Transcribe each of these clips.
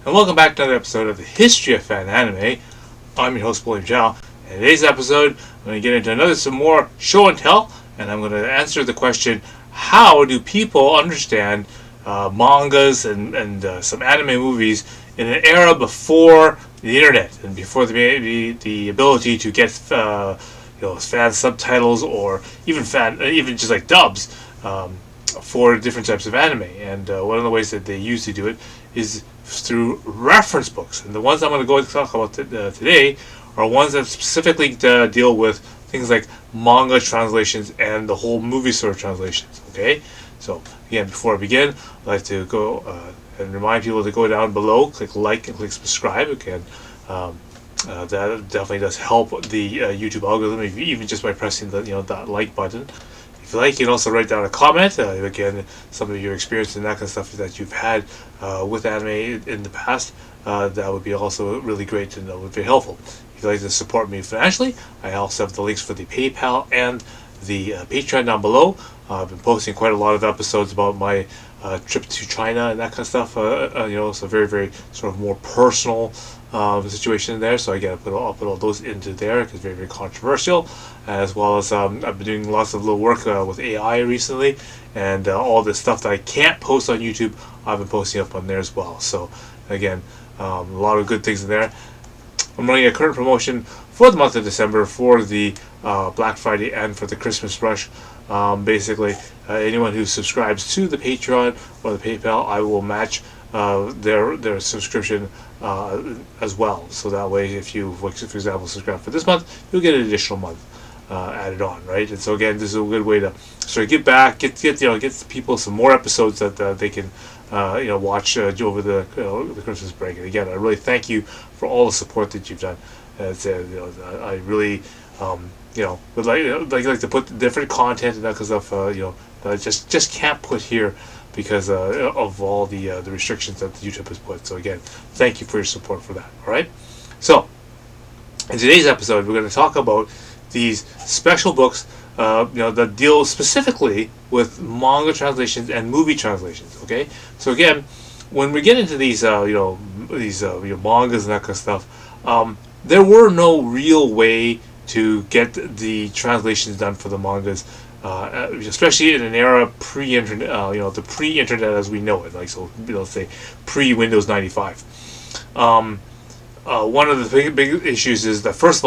and welcome back to another episode of the History of Fan Anime. I'm your host, William Chow. In today's episode, I'm going to get into some more show and tell, and I'm going to answer the question: how do people understand mangas and some anime movies in an era before the internet and before the ability to get fan subtitles or even just like dubs for different types of anime? And one of the ways that they used to do it is through reference books. And the ones I'm going to go and talk about today are ones that specifically deal with things like manga translations and the whole movie sort of translations. Okay, so again, before I begin, I'd like to go and remind people to go down below, click like and click subscribe. Again, that definitely does help the YouTube algorithm, even just by pressing that like button. If you like, you can also write down a comment. Again, some of your experience and that kind of stuff that you've had with anime in the past. That would be also really great to know. Would be helpful. If you'd like to support me financially, I also have the links for the PayPal and the Patreon down below. I've been posting quite a lot of episodes about my trip to China and that kind of stuff. So very, very sort of more personal situation there. So again, I'll put all those into there because it's very, very controversial. As well as I've been doing lots of little work with AI recently, and all this stuff that I can't post on YouTube, I've been posting up on there as well. So again, a lot of good things in there. I'm running a current promotion for the month of December for the Black Friday and for the Christmas rush. Basically, anyone who subscribes to the Patreon or the PayPal, I will match their subscription as well. So that way, if you, for example, subscribe for this month, you'll get an additional month added on, right? And so again, this is a good way to sort of give back, get people some more episodes that they can watch over the Christmas break. And again, I really thank you for all the support that you've done. I really would like to put different content and that kind of stuff that I just can't put here because of all the restrictions that YouTube has put. So again, thank you for your support for that. All right. So in today's episode, we're going to talk about these special books that deal specifically with manga translations and movie translations. Okay, so again, when we get into these mangas and that kind of stuff, there were no real way to get the translations done for the mangas, especially in an era pre-internet, the pre-internet as we know it, like so, say pre-Windows 95. One of the big issues is that first of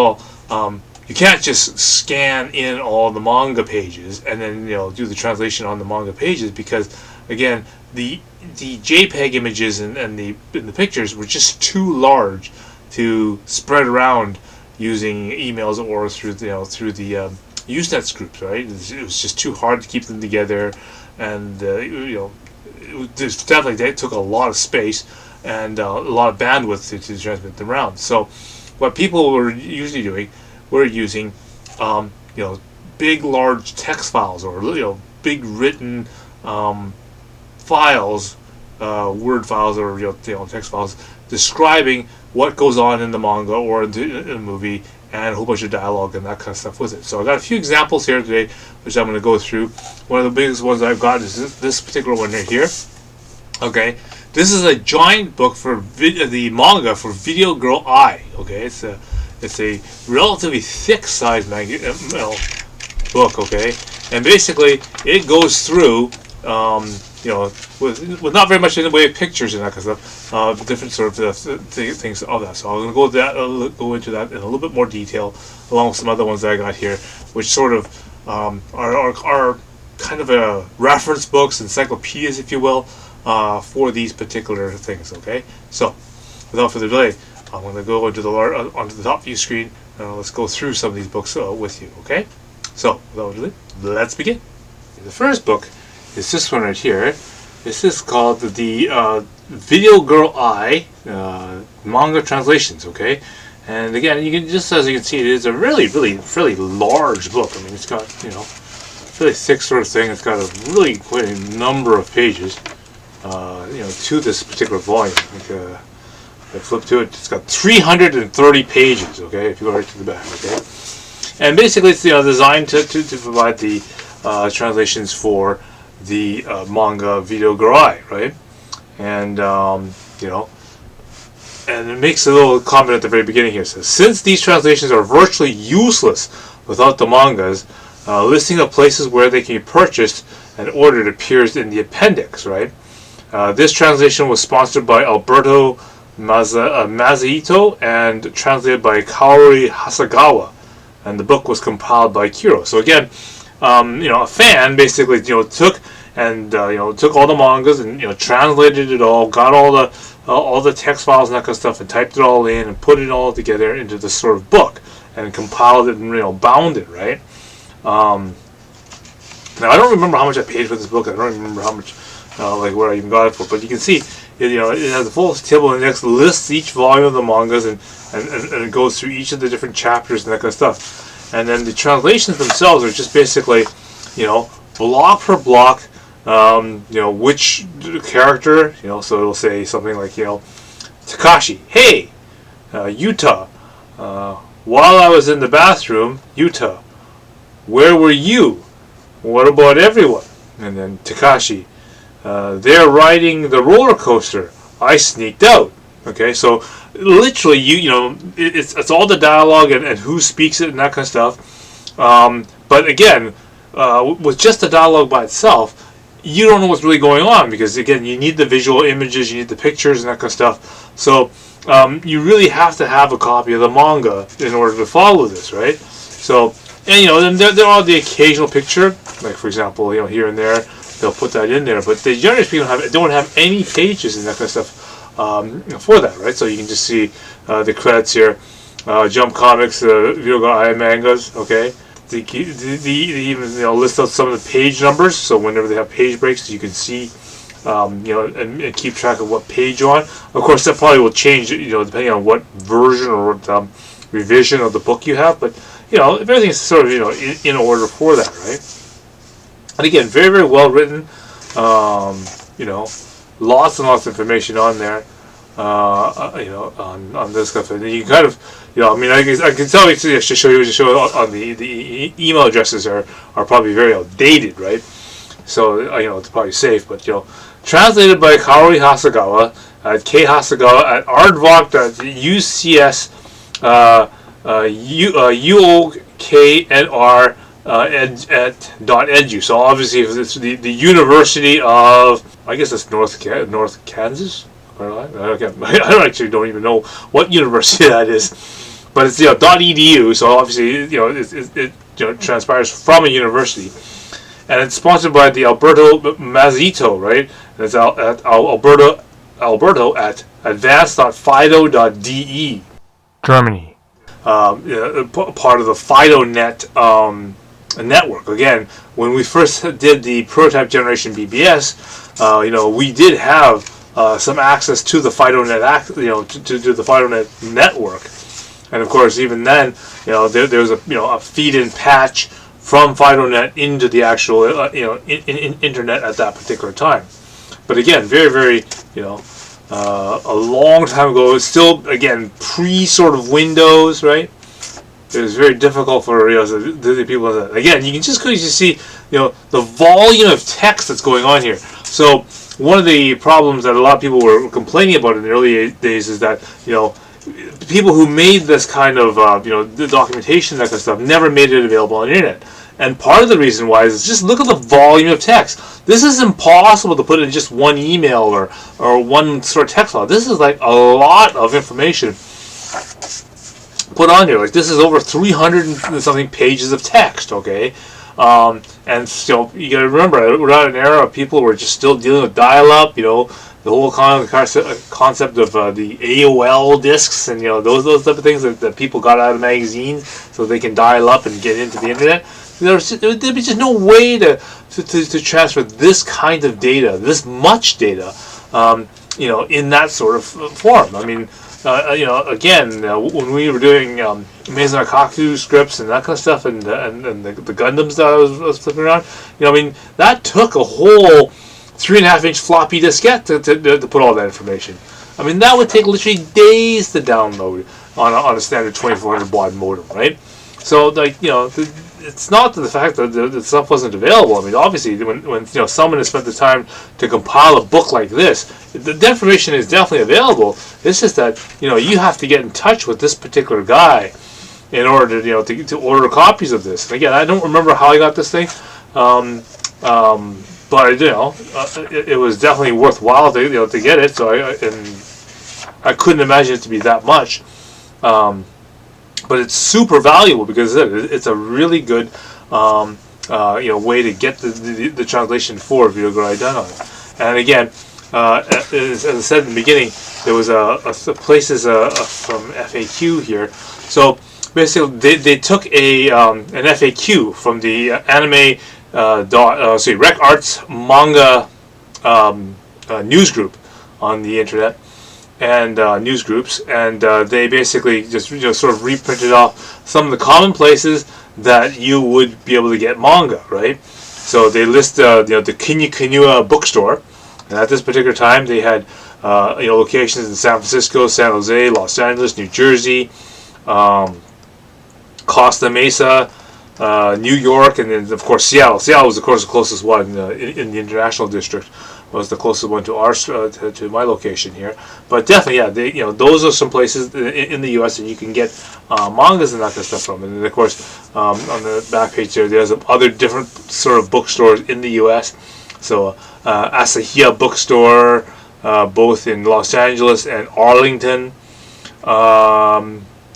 all, you can't just scan in all the manga pages and then do the translation on the manga pages because again the JPEG images and the pictures were just too large to spread around using emails or through the Usenet groups, right? It was just too hard to keep them together, and they took a lot of space and a lot of bandwidth to transmit them around. So what people were usually doing were using big large text files or big written files, word files or text files describing what goes on in the manga or in the movie, and a whole bunch of dialogue and that kind of stuff with it. So I got a few examples here today, which I'm going to go through. One of the biggest ones I've got is this particular one right here. Okay, this is a giant book for the manga for Video Girl Ai. Okay, it's a relatively thick size book. Okay, and basically it goes through with not very much in the way of pictures and that kind of stuff, different sort of things of that. So I'm going to go into that in a little bit more detail, along with some other ones that I got here, which sort of are kind of a reference books, encyclopedias, if you will, for these particular things. Okay, so without further delay, I'm going to go onto the top view screen. Let's go through some of these books with you. Okay, so without delay, let's begin. The first book is this one right here. This is called the Video Girl Ai manga translations. Okay, and again, as you can see, it is a really fairly large book. I mean, it's got fairly thick sort of thing. It's got a really quite a number of pages. To this particular volume. I flip to it. It's got 330 pages. Okay, if you go right to the back. Okay, and basically it's designed to provide the translations for the manga Video Girl Ai, right? And and it makes a little comment at the very beginning here. It says, since these translations are virtually useless without the mangas, listing of places where they can be purchased and ordered appears in the appendix, right? This translation was sponsored by Alberto Mazzaito and translated by Kaori Hasegawa, and the book was compiled by Kiro. So again, a fan basically took all the mangas and translated it all, got all the text files and that kind of stuff, and typed it all in and put it all together into this sort of book and compiled it and bound it, right? Now I don't remember how much I paid for this book. I don't remember how much where I even got it for, but you can see it has a full table index, lists each volume of the mangas, and it goes through each of the different chapters and that kind of stuff. And then the translations themselves are just basically block per block, which character, so it'll say something like, Takashi, hey, Utah, while I was in the bathroom, Utah, where were you? What about everyone? And then Takashi, they're riding the roller coaster. I sneaked out. Okay, so literally, it's all the dialogue and who speaks it and that kind of stuff. But again, with just the dialogue by itself, you don't know what's really going on, because again, you need the visual images, you need the pictures and that kind of stuff. So you really have to have a copy of the manga in order to follow this, right? So, and then there are the occasional picture, like for example, here and there, they'll put that in there, but they generally speaking don't have any pages and that kind of stuff for that, right? So you can just see the credits here, Jump Comics, Virgo Eye Mangas, okay? They even list out some of the page numbers, so whenever they have page breaks, you can see, and keep track of what page you're on. Of course, that probably will change, depending on what version or what revision of the book you have, but everything's sort of in order for that, right? And again, very, very well written. Lots and lots of information on there. On this stuff, and you kind of, I can tell you to show you on the email addresses are probably very outdated, right? So it's probably safe, but translated by Kaori Hasegawa at Hasegawa at aardvark.ucs uoknr .edu. So obviously it's the University of, I guess it's North Kansas. I don't even know what university that is, but it's .edu. So obviously it transpires from a university, and it's sponsored by the Alberto Mazzaito, right? And it's at Alberto at advanced.fido.de, Germany. Part of the FidoNet network. Again, when we first did the prototype generation BBS, we did have some access to the FidoNet, to the FidoNet network, and of course, even then, there was a feed-in patch from FidoNet into the actual, internet at that particular time. But again, very, very, a long time ago. It's still, again, pre sort of Windows, right? It was very difficult for the people. Again, you can just see, the volume of text that's going on here. So one of the problems that a lot of people were complaining about in the early days is that people who made this kind of the documentation, that kind of stuff, never made it available on the internet. And part of the reason why is just look at the volume of text. This is impossible to put in just one email or one sort of text file. This is like a lot of information put on here. Like this is over 300 and something pages of text, okay? And so you gotta remember, we're at an era of people who are just still dealing with dial-up, the whole concept of the AOL discs and those type of things that people got out of magazines so they can dial up and get into the internet. There'd be just no way to transfer this kind of data, this much data, in that sort of form. I mean, again, when we were doing Amazing Akaku scripts and that kind of stuff, and the Gundams that I was flipping around, that took a whole 3.5-inch floppy diskette to put all that information. I mean, that would take literally days to download on a standard 2400 baud modem, right? So, it's not the fact that the stuff wasn't available. I mean, obviously, when someone has spent the time to compile a book like this, the information is definitely available. It's just that you have to get in touch with this particular guy in order to order copies of this. And again, I don't remember how I got this thing, but it was definitely worthwhile to get it. So I couldn't imagine it to be that much. But it's super valuable because it's a really good way to get the translation for Video Girl Idon. And again, as I said in the beginning, there was a places from FAQ here. So basically, they took an FAQ from the anime Rec Arts manga news group on the internet. And news groups, and they basically just sort of reprinted off some of the common places that you would be able to get manga, right? So they list the Kinyu bookstore, and at this particular time they had locations in San Francisco, San Jose, Los Angeles, New Jersey, Costa Mesa, New York, and then of course Seattle. Seattle was of course the closest one in the international district. Was the closest one to our to my location here, but definitely, those are some places in the U.S. that you can get mangas and that kind of stuff from. And then of course, on the back page there's other different sort of bookstores in the U.S. So Asahiya Bookstore, both in Los Angeles and Arlington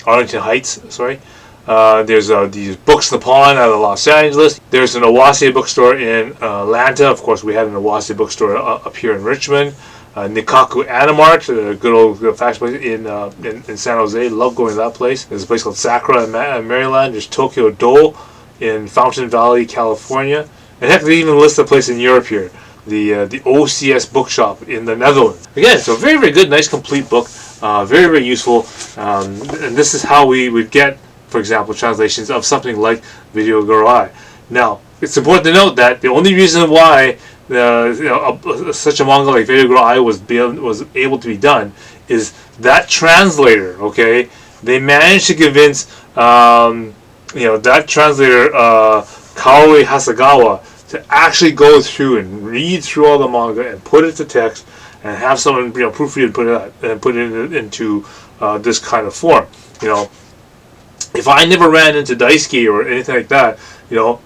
Heights. Sorry. There's these Books Nippon out of Los Angeles. There's an Owase bookstore in Atlanta. Of course, we have an Owase bookstore up here in Richmond. Nikaku Animart, a good old fashion place in San Jose. Love going to that place. There's a place called Sakura in Maryland. There's Tokyo Do in Fountain Valley, California. And heck, they even list a place in Europe here. The OCS Bookshop in the Netherlands. Again, so very, very good, nice, complete book. Very, very useful. And this is how we would get, for example, translations of something like Video Girl I. Now, it's important to note that the only reason why such a manga like Video Girl I was able to be done is that translator. Okay, they managed to convince that translator Kaori Hasegawa to actually go through and read through all the manga and put it to text and have someone proofread and put it into this kind of form. If I never ran into Daisuke or anything like that,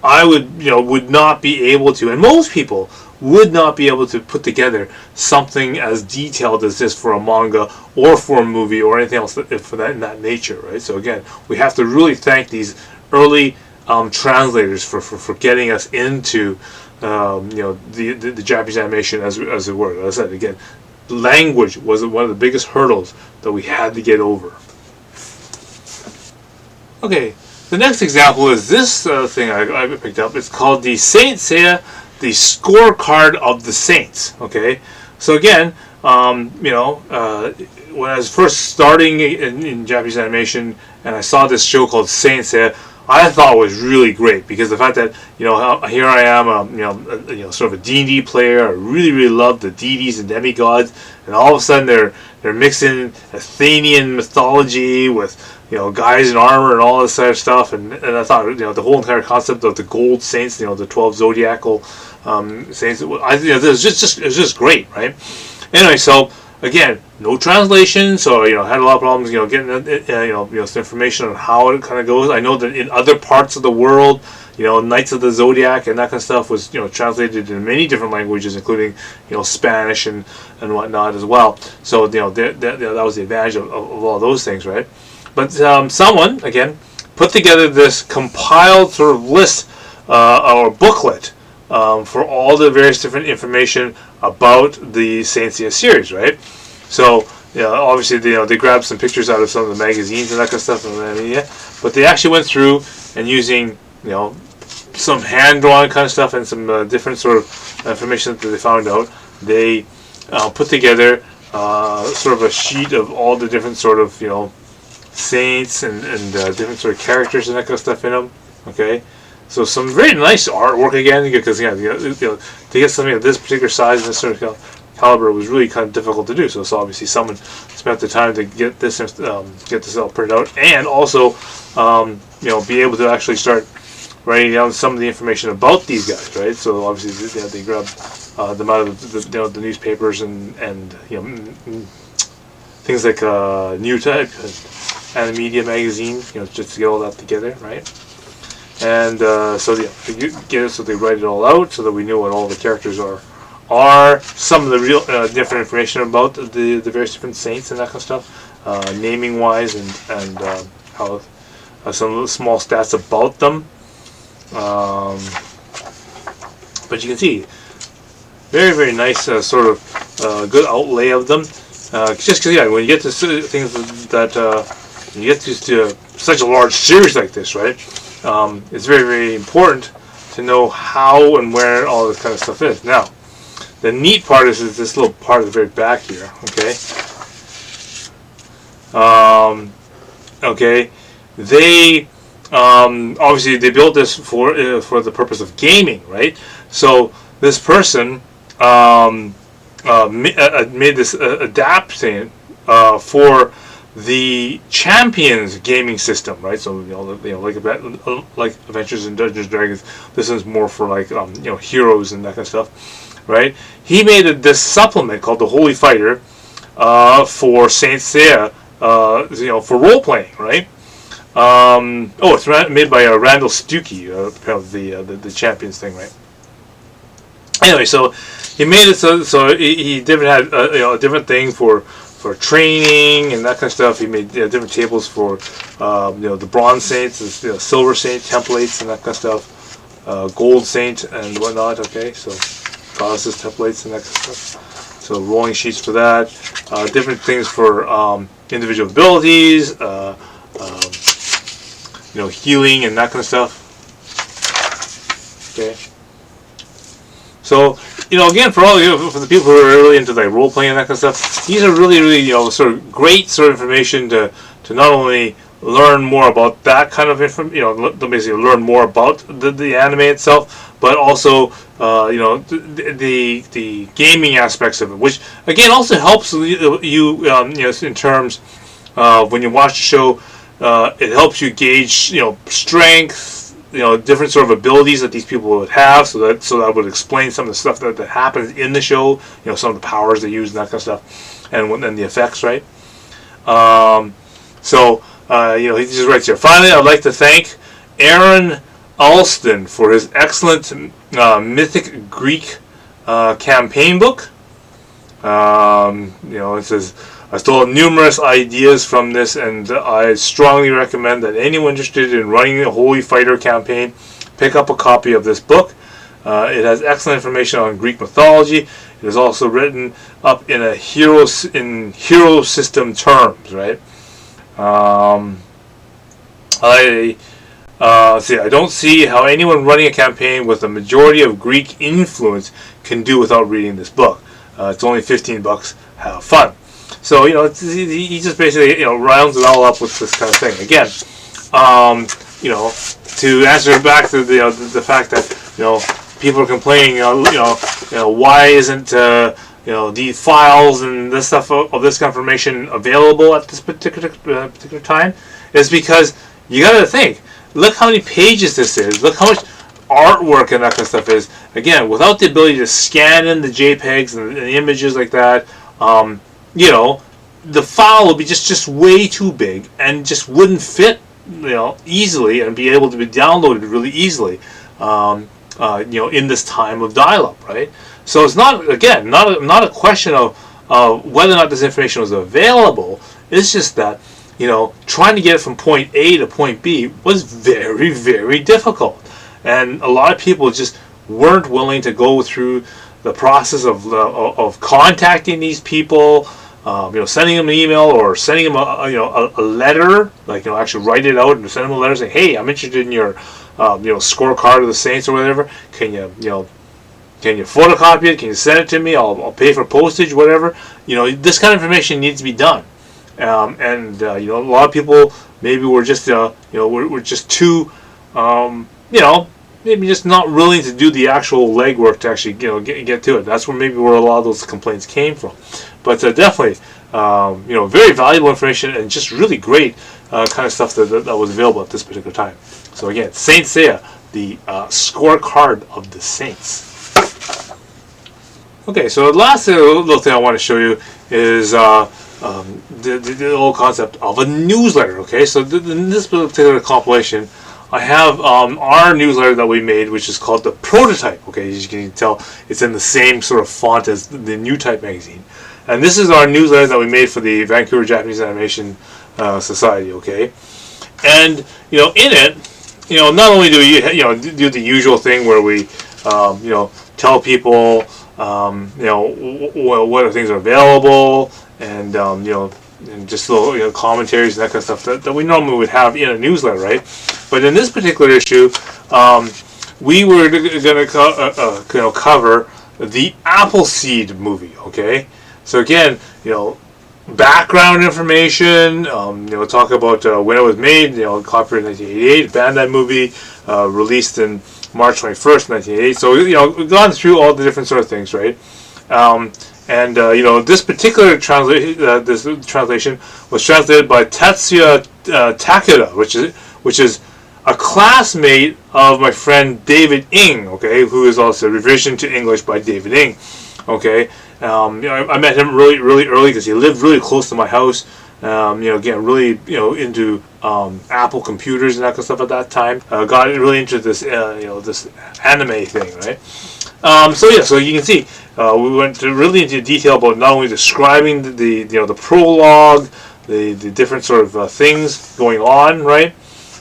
I would not be able to, and most people would not be able to put together something as detailed as this for a manga or for a movie or anything else for that in that nature, right? So again, we have to really thank these early translators for getting us into the Japanese animation as it were. As I said again, language was one of the biggest hurdles that we had to get over. Okay, the next example is this thing I picked up. It's called the Saint Seiya, the Scorecard of the Saints. Okay, so again, when I was first starting in Japanese animation and I saw this show called Saint Seiya, I thought it was really great because the fact that here I am, sort of a D&D player. I really, really love the deities and demigods, and all of a sudden they're mixing Athenian mythology with guys in armor and all this sort of stuff, and I thought the whole entire concept of the gold saints, the 12 zodiacal saints, it was just great, right? Anyway, so again, no translation, so had a lot of problems getting some information on how it kind of goes. I know that in other parts of the world, Knights of the Zodiac and that kind of stuff was translated in many different languages, including Spanish and whatnot as well. So that was the advantage of all those things, right? But someone again put together this compiled sort of list or booklet for all the various different information about the Saint Seiya series, right? So obviously they grabbed some pictures out of some of the magazines and that kind of stuff, but they actually went through and using some hand drawn kind of stuff and some different sort of information that they found out. They put together sort of a sheet of all the different sort of saints and different sort of characters and that kind of stuff in them. Okay. So some very nice artwork again, because to get something of this particular size and this sort of caliber was really kind of difficult to do. So obviously someone spent the time to get this all printed out, and also be able to actually start writing down some of the information about these guys, right? So obviously they grab them out of the newspapers and things like New Type and Media magazine, just to get all that together, right? And so they get it, so they write it all out so that we know what all the characters are. Some of the real different information about the various different saints and that kind of stuff, naming wise, and how some little small stats about them. But you can see very, very nice sort of good outlay of them. Just because when you get to things that you get to such a large series like this, right? It's very, very important to know how and where all this kind of stuff is. Now, the neat part is this little part at the very back here. Okay. They obviously they built this for the purpose of gaming, right? So this person made this adaptation for the Champions gaming system, right? So like Adventures in Dungeons and Dragons, this is more for like heroes and that kind of stuff, right? He made this supplement called the Holy Fighter for Saint Seiya, for role playing, right? It's made by Randall Stuckey, the Champions thing, right? Anyway, so he made it so he had a different thing for training and that kind of stuff. He made different tables for the Bronze Saints, Silver Saint templates and that kind of stuff, Gold Saint and whatnot. Okay, so Goddesses templates and that kind of stuff. So rolling sheets for that, different things for individual abilities, healing and that kind of stuff. Okay. So, again, for the people who are really into like role playing and that kind of stuff, these are really, really, sort of great sort of information to not only learn more about that kind of information, basically learn more about the anime itself, but also, the gaming aspects of it, which again also helps you, in terms of when you watch the show, it helps you gauge, strength. Different sort of abilities that these people would have, so that would explain some of the stuff that happens in the show. Some of the powers they use and that kind of stuff, and the effects, right? He just writes here. Finally, I'd like to thank Aaron Alston for his excellent Mythic Greek campaign book. It says, I stole numerous ideas from this, and I strongly recommend that anyone interested in running a Holy Fighter campaign pick up a copy of this book. It has excellent information on Greek mythology. It is also written up in hero system terms, right? I don't see how anyone running a campaign with a majority of Greek influence can do without reading this book. It's only $15. Have fun. So he just basically rounds it all up with this kind of thing. Again, to answer back to the fact that people are complaining, why isn't the files and this stuff of this information available at this particular time? Is because you got to think. Look how many pages this is. Look how much artwork and that kind of stuff is. Again, without the ability to scan in the JPEGs and the images like that. The file would be just way too big and just wouldn't fit, easily and be able to be downloaded really easily, in this time of dial-up, right? So it's not a question of whether or not this information was available. It's just that, trying to get it from point A to point B was very, very difficult, and a lot of people just weren't willing to go through the process of contacting these people, sending them an email or sending them a letter, actually write it out and send them a letter saying, hey, I'm interested in your scorecard of the Saints or whatever. Can you photocopy it? Can you send it to me? I'll pay for postage, whatever. This kind of information needs to be done. A lot of people maybe were just we're just too maybe just not willing to do the actual legwork to actually get to it. That's where a lot of those complaints came from. But definitely very valuable information and just really great kind of stuff that was available at this particular time. So again, Saint Seiya, the scorecard of the Saints. Okay, so the last little thing I want to show you is the whole concept of a newsletter. Okay, so in this particular compilation, I have our newsletter that we made, which is called the Prototype. Okay, as you can tell, it's in the same sort of font as the New Type magazine. And this is our newsletter that we made for the Vancouver Japanese Animation Society. Okay, and in it, not only do we do the usual thing where we tell people what things are available, and and just little commentaries and that kind of stuff that we normally would have in a newsletter, right? But in this particular issue, we were going to cover the Appleseed movie. Okay, so again, background information. Talk about when it was made. Copyright 1988, Bandai movie, released in March 21st, 1988. So we've gone through all the different sort of things, right? This particular translation was translated by Tatsuya Takeda, which is a classmate of my friend David Ng, okay, who is also revision to English by David Ng, okay. I met him really early because he lived really close to my house. Again, really into Apple computers and that kind of stuff at that time. Got really into this this anime thing, right? So you can see we went really into detail about not only describing the prologue, the different sort of things going on, right?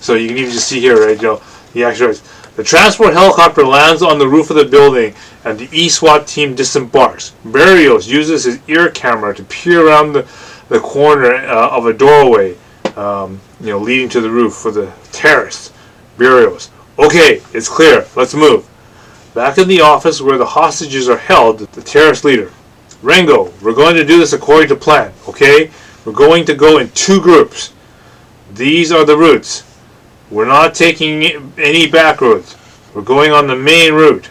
So you can even just see here, right? He actually writes, the transport helicopter lands on the roof of the building, and the E-SWAT team disembarks. Barrios uses his ear camera to peer around the corner of a doorway, leading to the roof for the terrorists. Barrios, okay, it's clear. Let's move. Back in the office where the hostages are held, the terrorist leader. Rengo, we're going to do this according to plan, okay? We're going to go in 2 groups. These are the routes. We're not taking any back roads. We're going on the main route.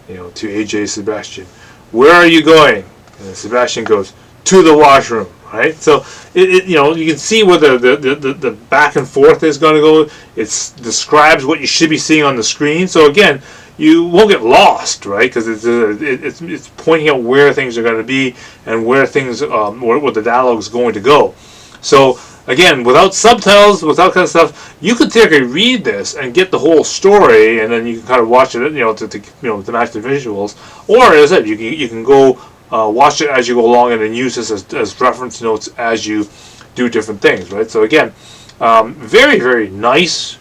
To AJ Sebastian. Where are you going? And Sebastian goes, to the washroom, right? So, you can see where the back and forth is going to go. It describes what you should be seeing on the screen. So, again, you won't get lost, right? Because it's pointing out where things are going to be and where things, where the dialogue is going to go. So, again, without subtitles, without kind of stuff, you could theoretically read this and get the whole story, and then you can kind of watch it, to match the visuals. Or, as I said, you can go watch it as you go along, and then use this as reference notes as you do different things, right? So again, very very nice,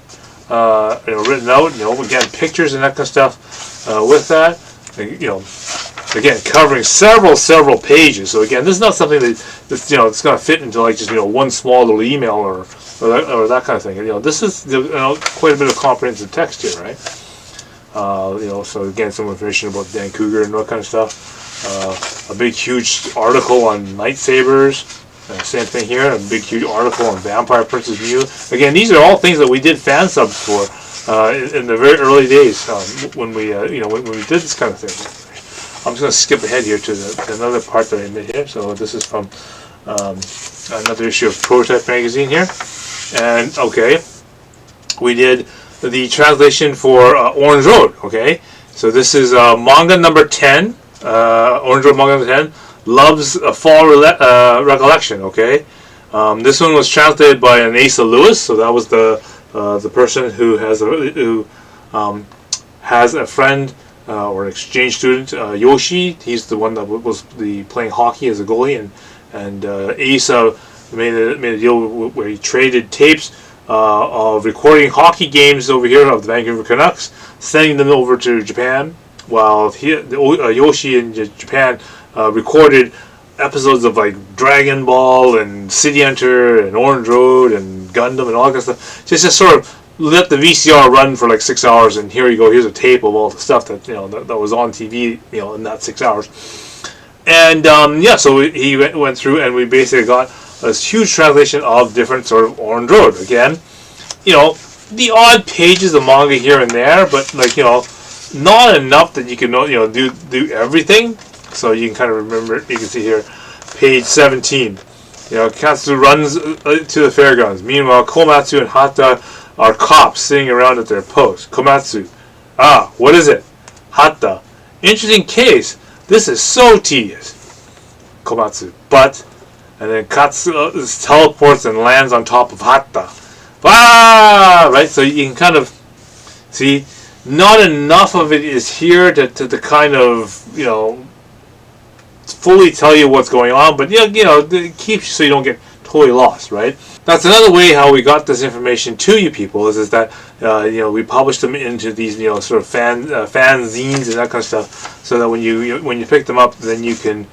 written out. Again, pictures and that kind of stuff with that. Again, covering several pages. So again, this is not something that's it's going to fit into like just one small little email or that kind of thing. This is quite a bit of comprehensive text here, right? So again, some information about Dan Cougar and that kind of stuff. A big huge article on lightsabers. Same thing here. A big huge article on Vampire Princess Mew. Again, these are all things that we did fan subs for in the very early days when we when we did this kind of thing. I'm just going to skip ahead here to another part that I made here. So this is from another issue of Prototype magazine here. And, okay, we did the translation for Orange Road, okay? So this is manga number 10, Orange Road manga number 10, Love's Fall Recollection, okay? This one was translated by Asa Lewis, so that was the person who has a friend or an exchange student, Yoshi. He's the one that was playing hockey as a goalie, and Asa made a deal where he traded tapes of recording hockey games over here of the Vancouver Canucks, sending them over to Japan, while Yoshi in Japan recorded episodes of like Dragon Ball and City Hunter and Orange Road and Gundam and all that kind of stuff. Just sort of let the VCR run for like 6 hours, and here you go. Here's a tape of all the stuff that that was on TV, in that 6 hours. And so he went through, and we basically got this huge translation of different sort of Orange Road. Again, the odd pages of manga here and there, but like not enough that you can do everything. So you can kind of remember. You can see here, page 17. Katsu runs to the fairgrounds. Meanwhile, Komatsu and Hata are cops sitting around at their post. Komatsu, What is it? Hatta. Interesting case. This is so tedious. Komatsu. But, and then Katsu teleports and lands on top of Hatta. Right? So you can kind of see, not enough of it is here to kind of, fully tell you what's going on, but it keeps you so you don't get totally lost, right? That's another way how we got this information to you people is that we published them into these sort of fanzines and that kind of stuff, so that when you pick them up, then you can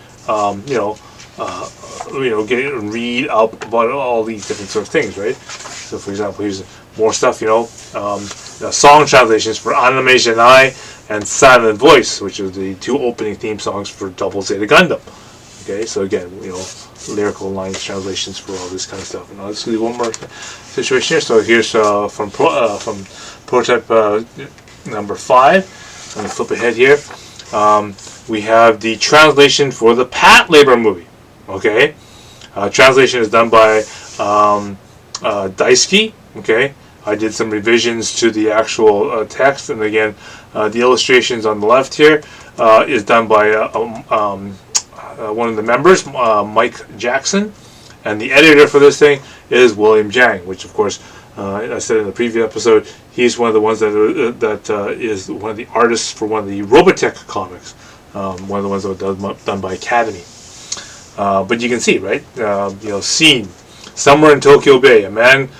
get and read up about all these different sort of things, right? So for example, here's more stuff, song translations for Anime Janai and Silent Voice, which are the two opening theme songs for Double Zeta Gundam. Okay, so again, lyrical lines translations for all this kind of stuff. And let's do one more situation here. So here's from prototype number 5. I'm gonna flip ahead here. We have the translation for the Patlabor movie. Okay, translation is done by Daisuke. Okay, I did some revisions to the actual text, and again, the illustrations on the left here is done by one of the members, Mike Jackson, and the editor for this thing is William Jang, which of course, I said in the previous episode, he's one of the ones that is one of the artists for one of the Robotech comics, one of the ones that was done by Academy. But you can see, right? Scene somewhere in Tokyo Bay, a man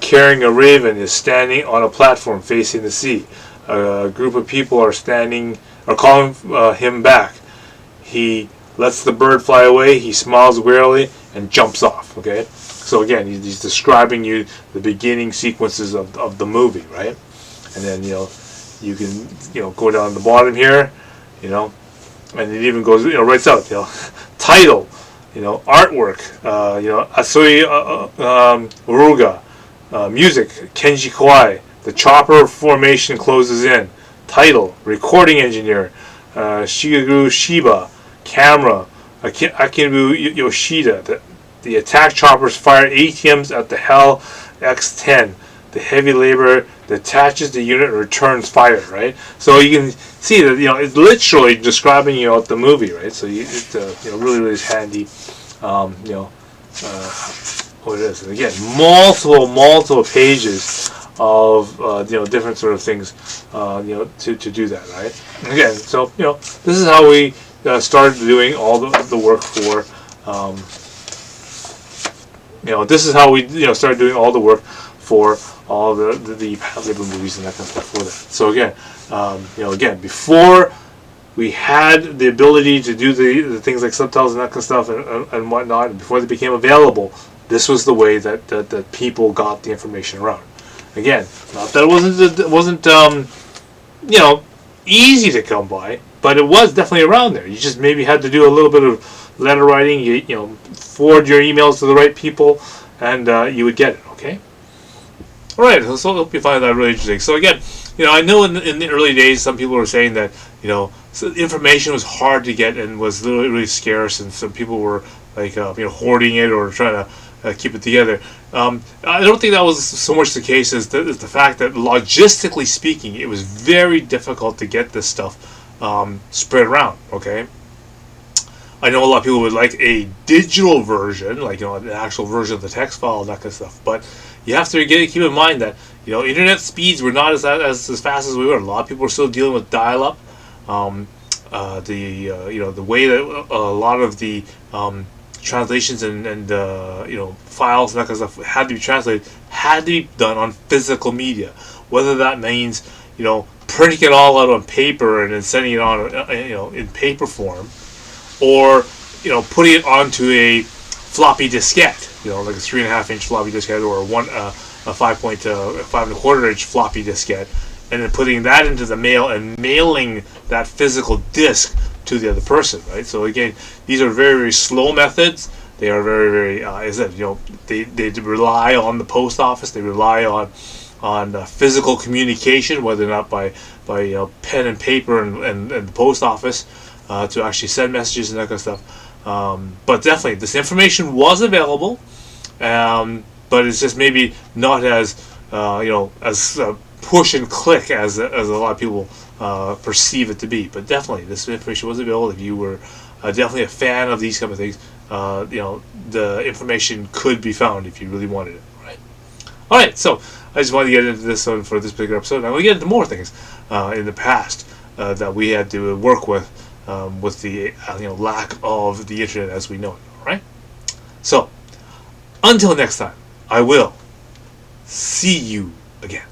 carrying a raven is standing on a platform facing the sea. A group of people are calling him back. He lets the bird fly away. He smiles wearily and jumps off. Okay, so again, he's describing you the beginning sequences of the movie, right? And then you can go down the bottom here, and it even goes writes out title, artwork, Asui Uruga, music Kenji Kawai. The chopper formation closes in. Title, recording engineer Shigeru Shiba. Camera, Akinobu Yoshida. The attack choppers fire ATMs at the Hell X-10. The heavy labor detaches the unit and returns fire, right? So you can see that it's literally describing the movie, right? So it really is handy. What it is, and again, multiple pages of different sort of things to do that, right? And again, so this is how we started doing all the work for this is how we started doing all the work for all the Patlabor movies and that kind of stuff for that. So again, again, before we had the ability to do the things like subtitles and that kind of stuff and whatnot, before they became available, this was the way that people got the information around. Again, not that it wasn't easy to come by, but it was definitely around there. You just maybe had to do a little bit of letter writing. You forward your emails to the right people, and you would get it. Okay. All right. So I hope you find that really interesting. So again, I know in the early days, some people were saying that so information was hard to get and was really, really scarce, and some people were like hoarding it or trying to keep it together. I don't think that was so much the case as the fact that logistically speaking, it was very difficult to get this stuff spread around. Okay, I know a lot of people would like a digital version, like an actual version of the text file and that kind of stuff. But you have to keep in mind that internet speeds were not as fast as we were. A lot of people were still dealing with dial-up. The way that a lot of the translations and files and that kind of stuff had to be translated had to be done on physical media, whether that means printing it all out on paper and then sending it on in paper form, or putting it onto a floppy diskette, like a 3.5-inch floppy diskette or a 5.25-inch floppy diskette, and then putting that into the mail and mailing that physical disc to the other person, right? So again, these are very, very slow methods. They are very, very, as I said, they rely on the post office. They rely on physical communication, whether or not by pen and paper and the post office to actually send messages and that kind of stuff. But definitely, this information was available, but it's just maybe not as push and click as a lot of people perceive it to be. But definitely, this information was available. If you were definitely a fan of these kind of things, the information could be found if you really wanted it. Right. All right. So I just wanted to get into this one for this particular episode. I'm going to get into more things in the past that we had to work with the lack of the internet as we know it. All right. So until next time, I will see you again.